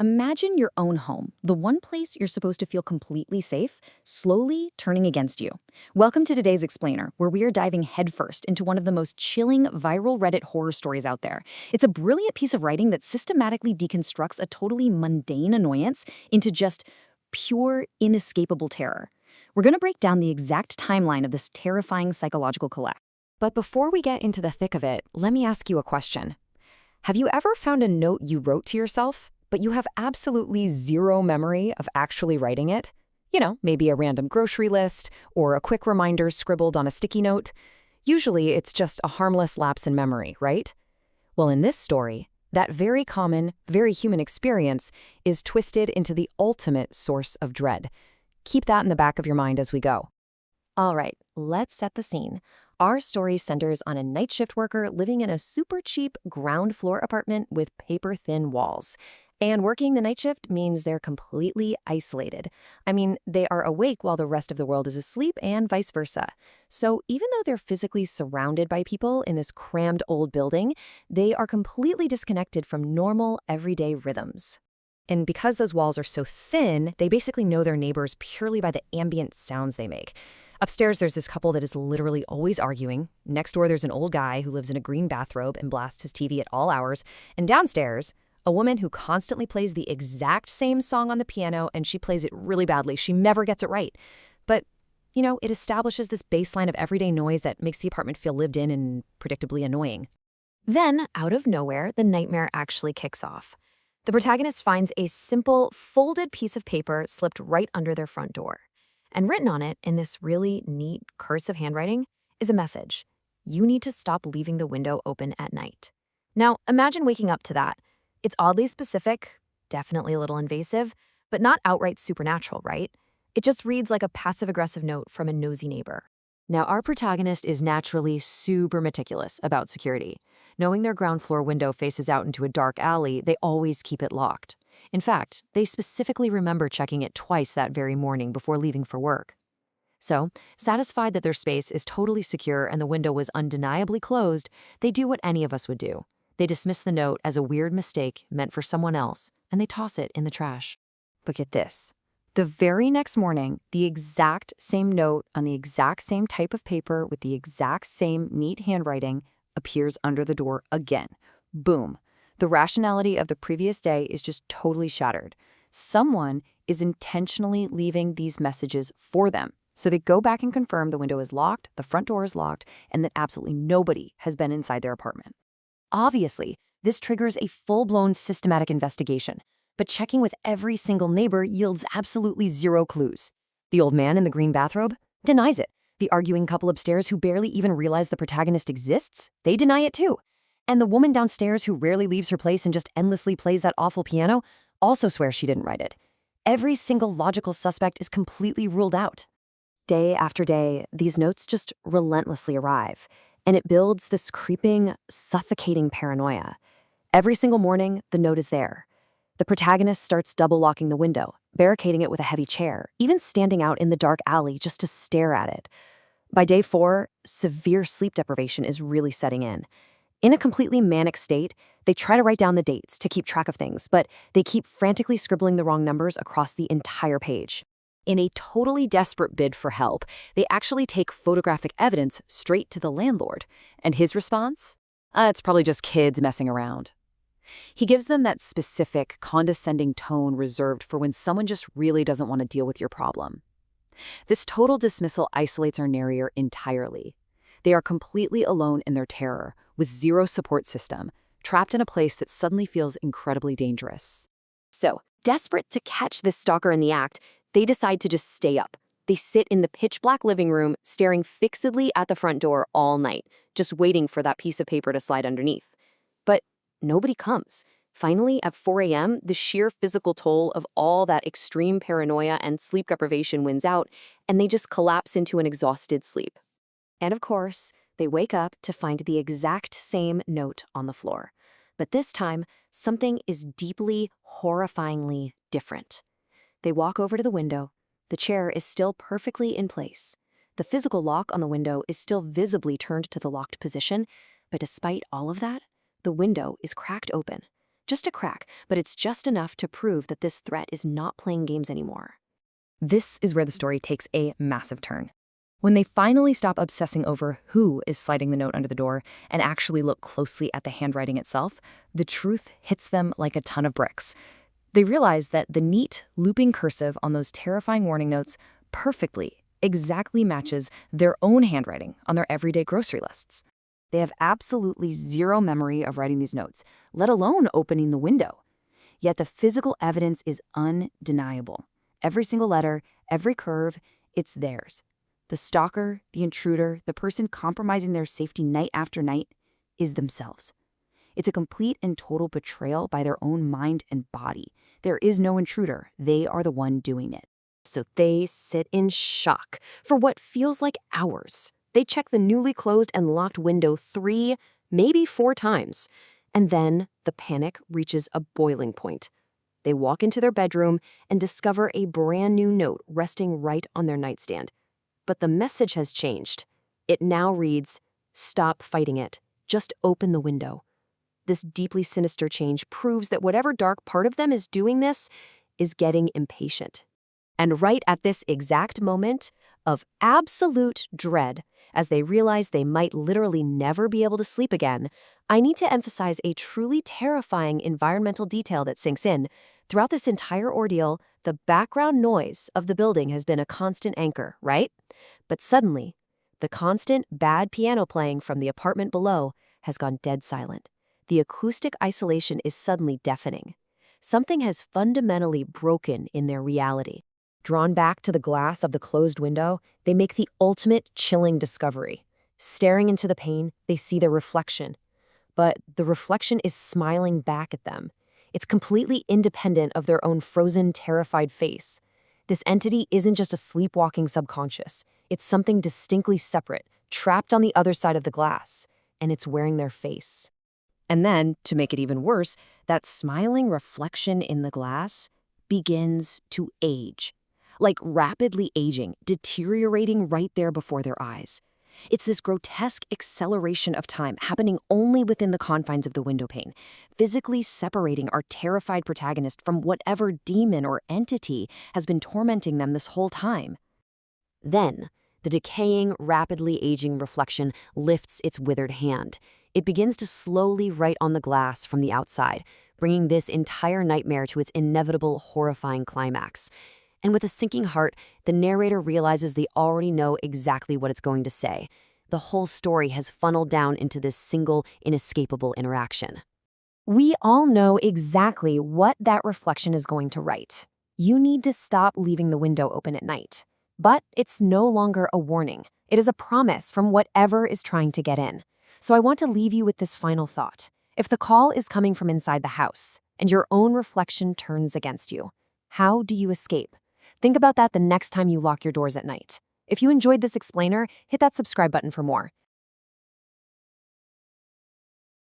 Imagine your own home, the one place you're supposed to feel completely safe, slowly turning against you. Welcome to today's Explainer, where we are diving headfirst into one of the most chilling viral Reddit horror stories out there. It's a brilliant piece of writing that systematically deconstructs a totally mundane annoyance into just pure, inescapable terror. We're going to break down the exact timeline of this terrifying psychological collapse. But before we get into the thick of it, let me ask you a question. Have you ever found a note you wrote to yourself, but you have absolutely zero memory of actually writing it? You know, maybe a random grocery list or a quick reminder scribbled on a sticky note. Usually it's just a harmless lapse in memory, right? Well, in this story, that very common, very human experience is twisted into the ultimate source of dread. Keep that in the back of your mind as we go. All right, let's set the scene. Our story centers on a night shift worker living in a super cheap ground floor apartment with paper-thin walls. And working the night shift means they're completely isolated. I mean, they are awake while the rest of the world is asleep and vice versa. So even though they're physically surrounded by people in this crammed old building, they are completely disconnected from normal, everyday rhythms. And because those walls are so thin, they basically know their neighbors purely by the ambient sounds they make. Upstairs, there's this couple that is literally always arguing. Next door, there's an old guy who lives in a green bathrobe and blasts his TV at all hours. And downstairs, a woman who constantly plays the exact same song on the piano, and she plays it really badly. She never gets it right. But, you know, it establishes this baseline of everyday noise that makes the apartment feel lived in and predictably annoying. Then, out of nowhere, the nightmare actually kicks off. The protagonist finds a simple, folded piece of paper slipped right under their front door. And written on it, in this really neat cursive handwriting, is a message. You need to stop leaving the window open at night. Now, imagine waking up to that. It's oddly specific, definitely a little invasive, but not outright supernatural, right? It just reads like a passive-aggressive note from a nosy neighbor. Now, our protagonist is naturally super meticulous about security. Knowing their ground floor window faces out into a dark alley, they always keep it locked. In fact, they specifically remember checking it twice that very morning before leaving for work. So, satisfied that their space is totally secure and the window was undeniably closed, they do what any of us would do. They dismiss the note as a weird mistake meant for someone else, and they toss it in the trash. But get this. The very next morning, the exact same note on the exact same type of paper with the exact same neat handwriting appears under the door again. Boom. The rationality of the previous day is just totally shattered. Someone is intentionally leaving these messages for them. So they go back and confirm the window is locked, the front door is locked, and that absolutely nobody has been inside their apartment. Obviously, this triggers a full-blown systematic investigation, but checking with every single neighbor yields absolutely zero clues. The old man in the green bathrobe denies it. The arguing couple upstairs who barely even realize the protagonist exists, they deny it too. And the woman downstairs who rarely leaves her place and just endlessly plays that awful piano also swears she didn't write it. Every single logical suspect is completely ruled out. Day after day, these notes just relentlessly arrive, and it builds this creeping, suffocating paranoia. Every single morning, the note is there. The protagonist starts double-locking the window, barricading it with a heavy chair, even standing out in the dark alley just to stare at it. By day 4, severe sleep deprivation is really setting in. In a completely manic state, they try to write down the dates to keep track of things, but they keep frantically scribbling the wrong numbers across the entire page. In a totally desperate bid for help, they actually take photographic evidence straight to the landlord. And his response? It's probably just kids messing around. He gives them that specific, condescending tone reserved for when someone just really doesn't want to deal with your problem. This total dismissal isolates our narrator entirely. They are completely alone in their terror, with zero support system, trapped in a place that suddenly feels incredibly dangerous. So, desperate to catch this stalker in the act, they decide to just stay up. They sit in the pitch-black living room, staring fixedly at the front door all night, just waiting for that piece of paper to slide underneath. But nobody comes. Finally, at 4 a.m., the sheer physical toll of all that extreme paranoia and sleep deprivation wins out, and they just collapse into an exhausted sleep. And of course, they wake up to find the exact same note on the floor. But this time, something is deeply, horrifyingly different. They walk over to the window. The chair is still perfectly in place. The physical lock on the window is still visibly turned to the locked position, but despite all of that, the window is cracked open. Just a crack, but it's just enough to prove that this threat is not playing games anymore. This is where the story takes a massive turn. When they finally stop obsessing over who is sliding the note under the door and actually look closely at the handwriting itself, the truth hits them like a ton of bricks. They realize that the neat, looping cursive on those terrifying warning notes perfectly, exactly matches their own handwriting on their everyday grocery lists. They have absolutely zero memory of writing these notes, let alone opening the window. Yet the physical evidence is undeniable. Every single letter, every curve, it's theirs. The stalker, the intruder, the person compromising their safety night after night is themselves. It's a complete and total betrayal by their own mind and body. There is no intruder. They are the one doing it. So they sit in shock for what feels like hours. They check the newly closed and locked window 3, maybe 4 times. And then the panic reaches a boiling point. They walk into their bedroom and discover a brand new note resting right on their nightstand. But the message has changed. It now reads, "Stop fighting it. Just open the window." This deeply sinister change proves that whatever dark part of them is doing this is getting impatient. And right at this exact moment of absolute dread, as they realize they might literally never be able to sleep again, I need to emphasize a truly terrifying environmental detail that sinks in. Throughout this entire ordeal, the background noise of the building has been a constant anchor, right? But suddenly, the constant bad piano playing from the apartment below has gone dead silent. The acoustic isolation is suddenly deafening. Something has fundamentally broken in their reality. Drawn back to the glass of the closed window, they make the ultimate chilling discovery. Staring into the pane, they see their reflection. But the reflection is smiling back at them. It's completely independent of their own frozen, terrified face. This entity isn't just a sleepwalking subconscious. It's something distinctly separate, trapped on the other side of the glass, and it's wearing their face. And then, to make it even worse, that smiling reflection in the glass begins to age. Like rapidly aging, deteriorating right there before their eyes. It's this grotesque acceleration of time happening only within the confines of the window pane, physically separating our terrified protagonist from whatever demon or entity has been tormenting them this whole time. Then, the decaying, rapidly aging reflection lifts its withered hand. It begins to slowly write on the glass from the outside, bringing this entire nightmare to its inevitable, horrifying climax. And with a sinking heart, the narrator realizes they already know exactly what it's going to say. The whole story has funneled down into this single, inescapable interaction. We all know exactly what that reflection is going to write. You need to stop leaving the window open at night. But it's no longer a warning. It is a promise from whatever is trying to get in. So I want to leave you with this final thought. If the call is coming from inside the house, and your own reflection turns against you, how do you escape? Think about that the next time you lock your doors at night. If you enjoyed this explainer, hit that subscribe button for more.